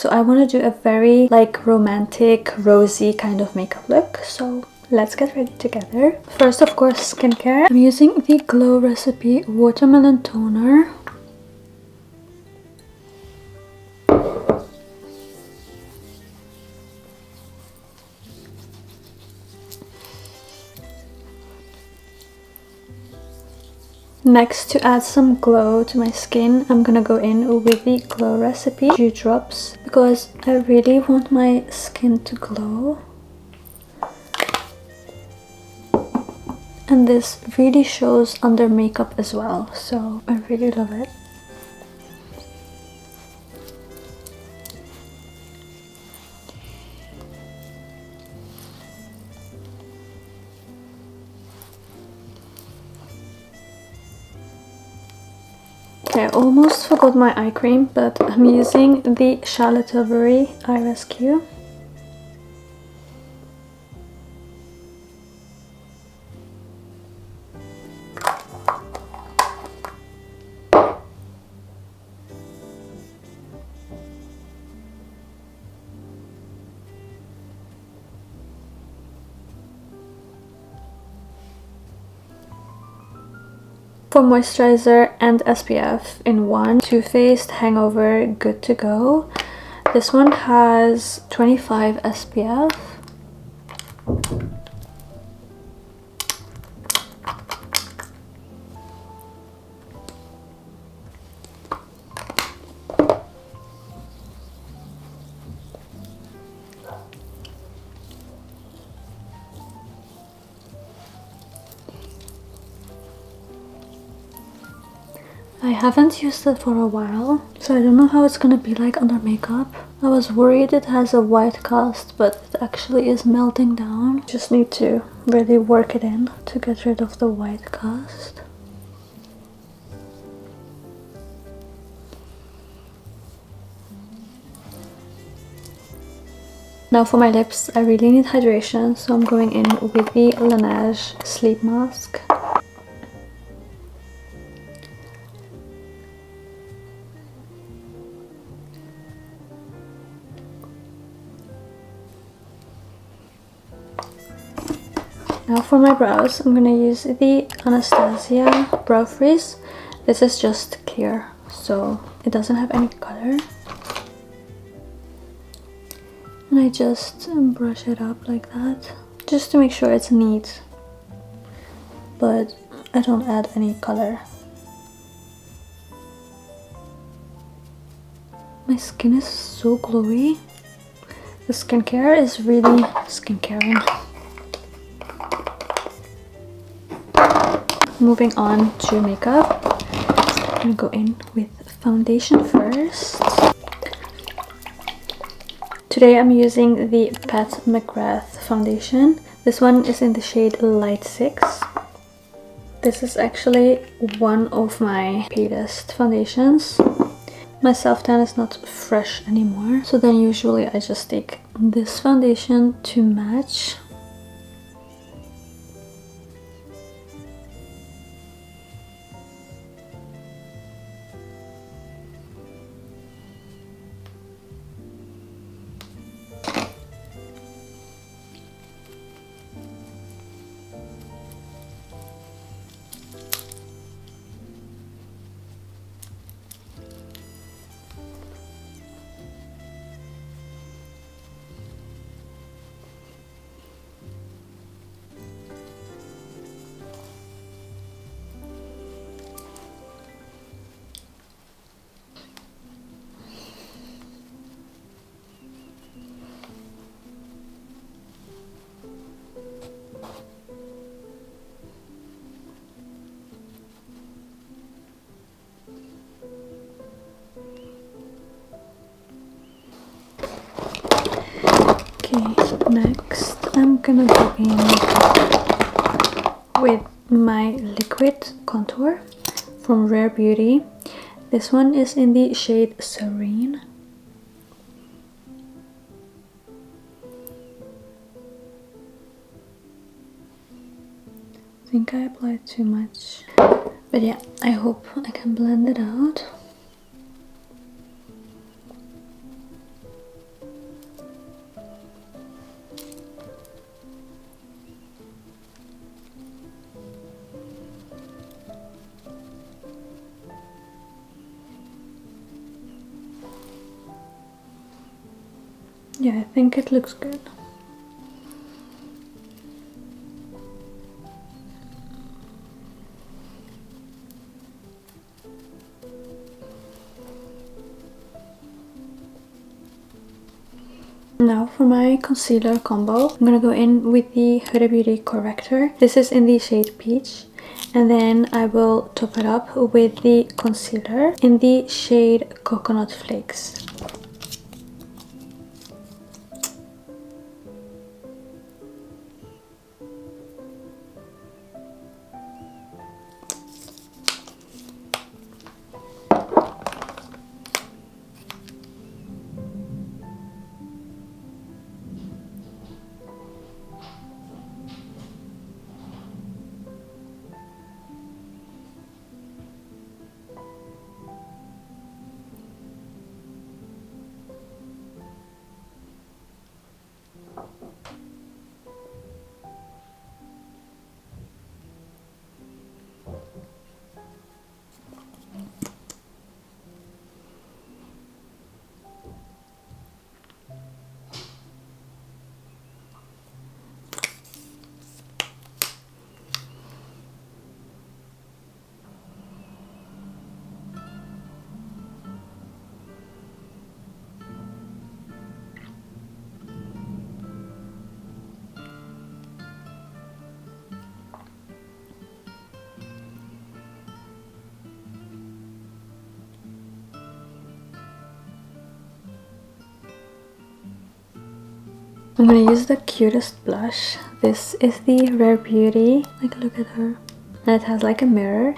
So I want to do a very like romantic, rosy kind of makeup look. So let's get ready together. First, of course, skincare. I'm using the Glow Recipe Watermelon Toner. Next, to add some glow to my skin, I'm gonna go in with the Glow Recipe Dew Drops because I really want my skin to glow. And this really shows under makeup as well, so I really love it. I almost forgot my eye cream, but I'm using the Charlotte Tilbury Eye Rescue. For moisturizer and SPF in one, Too Faced Hangover Good to Go. This one has 25 SPF. I haven't used it for a while, so I don't know how it's gonna be like under makeup. I was worried it has a white cast, but it actually is melting down. Just need to really work it in to get rid of the white cast. Now for my lips, I really need hydration, so I'm going in with the LANEIGE Sleep Mask. Now for my brows, I'm gonna use the Anastasia Brow Freeze. This is just clear, so it doesn't have any color. And I just brush it up like that, just to make sure it's neat, but I don't add any color. My skin is so glowy. The skincare is really skincaring. Moving on to makeup, I'm gonna go in with foundation first. Today I'm using the MCGRATH foundation. This one is in the shade Light 6. This is actually one of my palest foundations. My self-tan is not fresh anymore, so then usually I just take this foundation to match. Next, I'm gonna go in with my liquid contour from Rare Beauty. This one is in the shade Serene. I think I applied too much, but yeah, I hope I can blend it out. Yeah, I think it looks good. Now for my concealer combo, I'm gonna go in with the Huda Beauty corrector. This is in the shade Peach. And then I will top it up with the concealer in the shade Coconut Flakes. I'm gonna use the cutest blush. This is the Rare Beauty. Like, look at her. And it has like a mirror.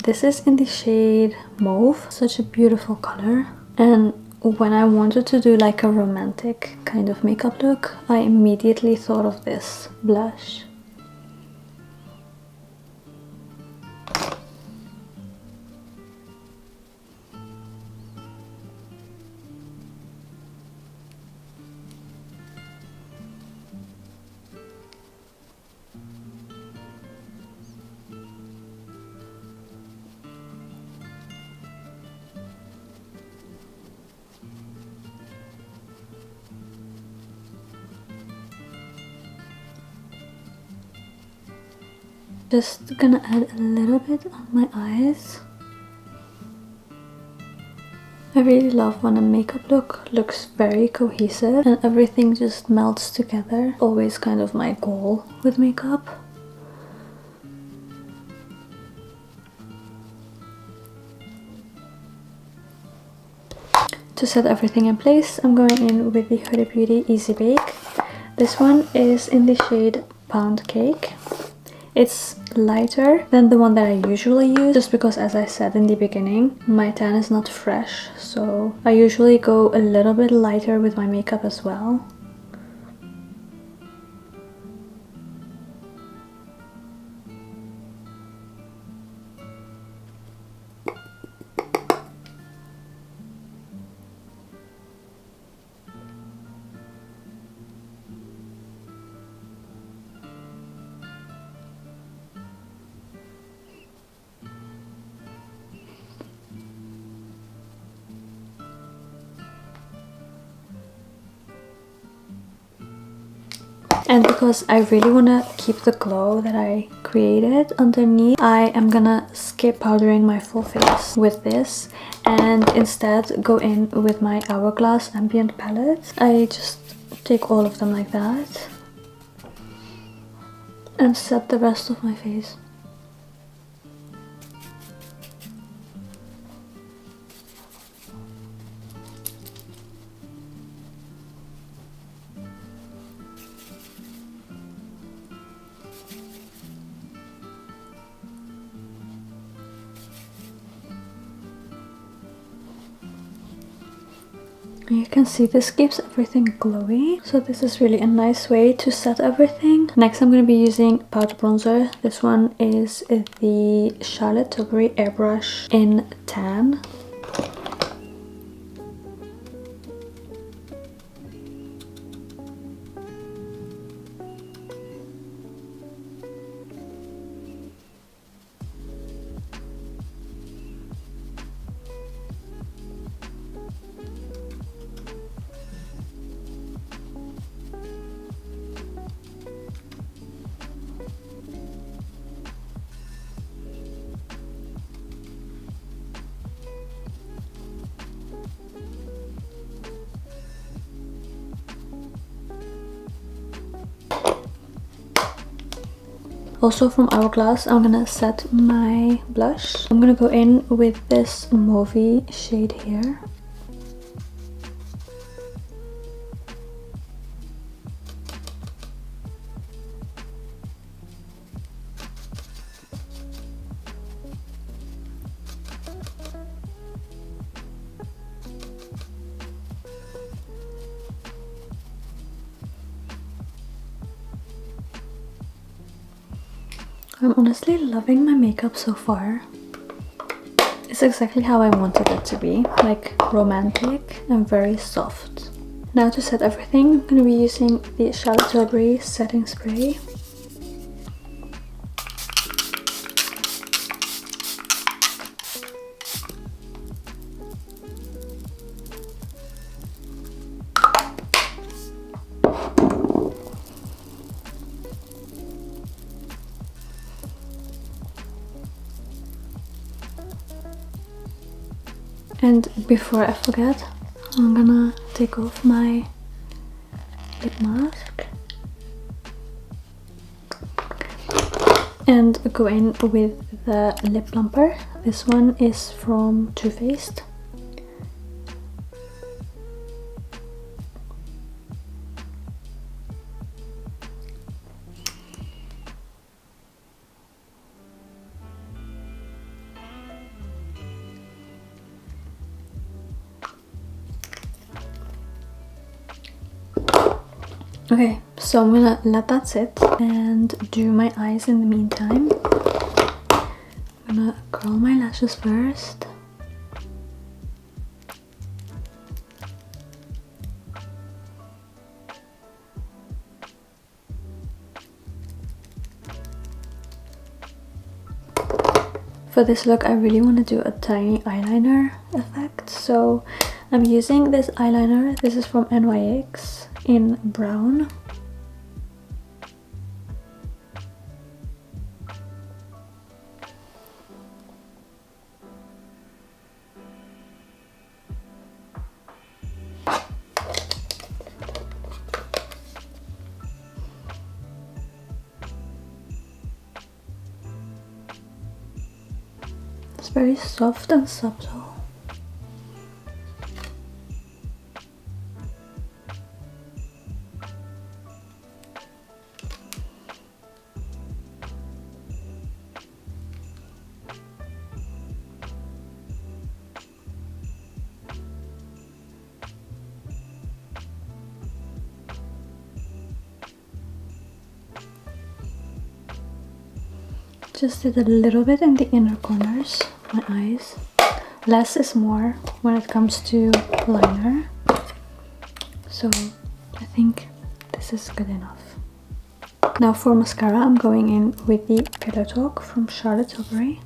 This is in the shade Mauve. Such a beautiful color. And when I wanted to do like a romantic kind of makeup look, I immediately thought of this blush. Just gonna add a little bit on my eyes. I really love when a makeup look looks very cohesive and everything just melts together. Always kind of my goal with makeup. To set everything in place, I'm going in with the Huda Beauty Easy Bake. This one is in the shade Pound Cake. It's lighter than the one that I usually use, just because, as I said in the beginning, my tan is not fresh, so I usually go a little bit lighter with my makeup as well. And because I really want to keep the glow that I created underneath, I am gonna skip powdering my full face with this and instead go in with my Hourglass Ambient palette. I just take all of them like that and set the rest of my face. You can see this keeps everything glowy, so this is really a nice way to set everything. Next I'm going to be using powder bronzer. This one is the Charlotte Tilbury airbrush in Tan. Also from Hourglass, I'm gonna set my blush. I'm gonna go in with this mauve shade here. I'm honestly loving my makeup so far. It's exactly how I wanted it to be, like romantic and very soft. Now to set everything, I'm going to be using the TILBURY setting spray. And before I forget, I'm gonna take off my lip mask and go in with the lip plumper. This one is from Too Faced. Okay, so I'm gonna let that sit and do my eyes in the meantime. I'm gonna curl my lashes first. For this look, I really want to do a tiny eyeliner effect, so I'm using this eyeliner. This is from NYX in brown. It's very soft and subtle. Just did a little bit in the inner corners of my eyes. Less is more when it comes to liner. So I think this is good enough. Now for mascara, I'm going in with the Pillow Talk from Tilbury.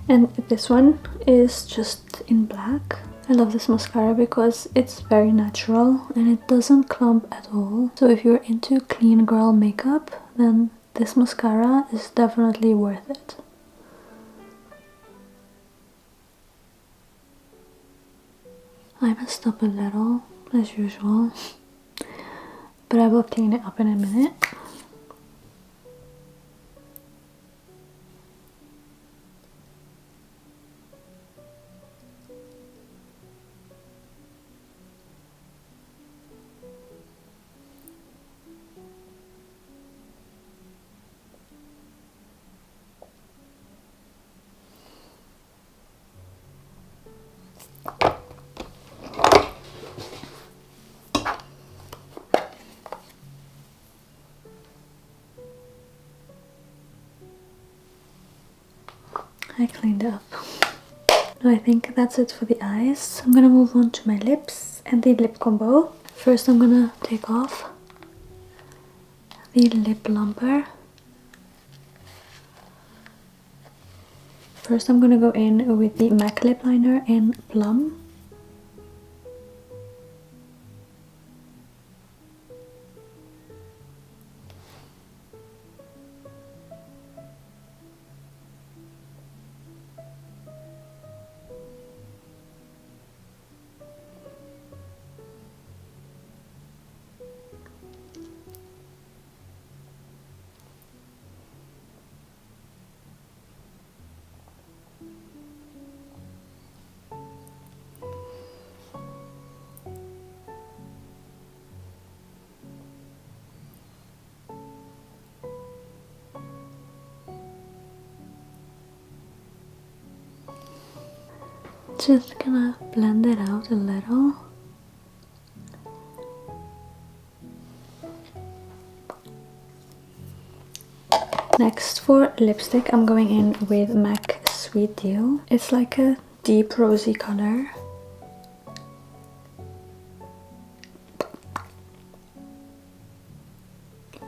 And this one is just in black. I love this mascara because it's very natural and it doesn't clump at all. So if you're into clean girl makeup, then this mascara is definitely worth it. I messed up a little, as usual, but I will clean it up in a minute. I cleaned it up. Now I think that's it for the eyes. I'm gonna move on to my lips and the lip combo. First I'm gonna take off the lip plumper. First I'm gonna go in with the MAC lip liner in Plum. Just gonna blend it out a little. Next for lipstick, I'm going in with MAC Sweet Deal. It's like a deep rosy color.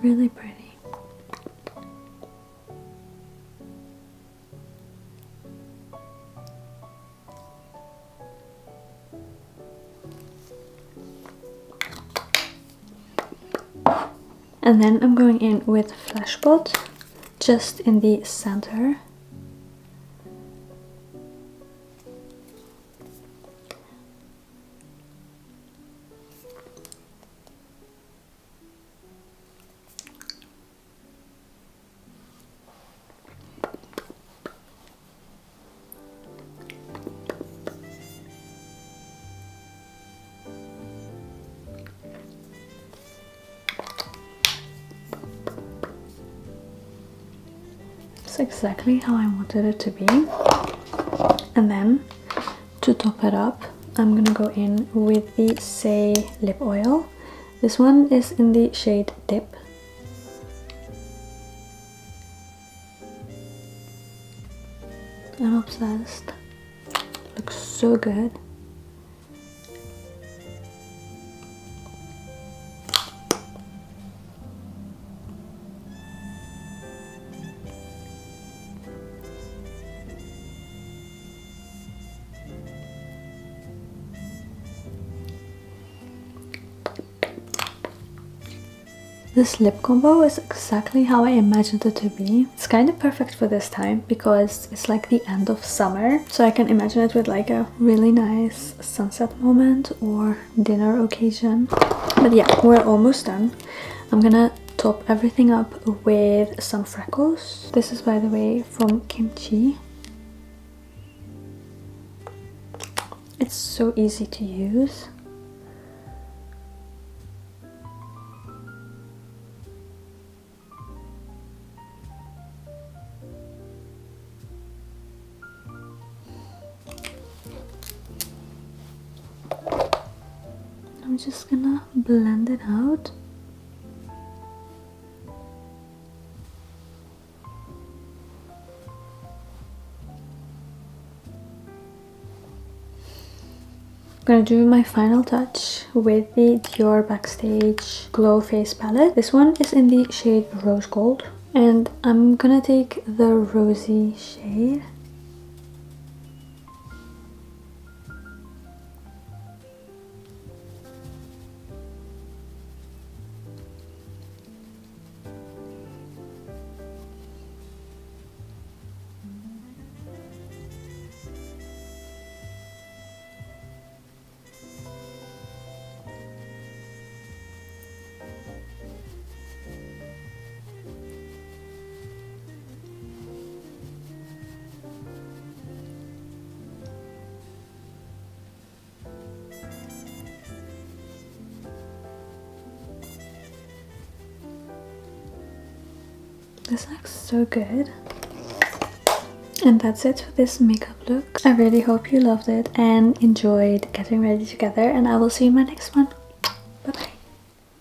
Really pretty. And then I'm going in with Fleshpot, just in the center. It's exactly how I wanted it to be. And then to top it up, I'm gonna go in with the SAIE lip oil. This one is in the shade Dip. I'm obsessed. Looks so good. This lip combo is exactly how I imagined it to be. It's kind of perfect for this time because it's like the end of summer. So I can imagine it with like a really nice sunset moment or dinner occasion. But yeah, we're almost done. I'm gonna top everything up with some freckles. This is, by the way, from Kimchi. It's so easy to use. I'm just gonna blend it out. I'm gonna do my final touch with the DIOR Backstage Glow Face Palette. This one is in the shade Rose Gold. And I'm gonna take the rosy shade. This looks so good. And that's it for this makeup look. I really hope you loved it and enjoyed getting ready together, and I will see you in my next one.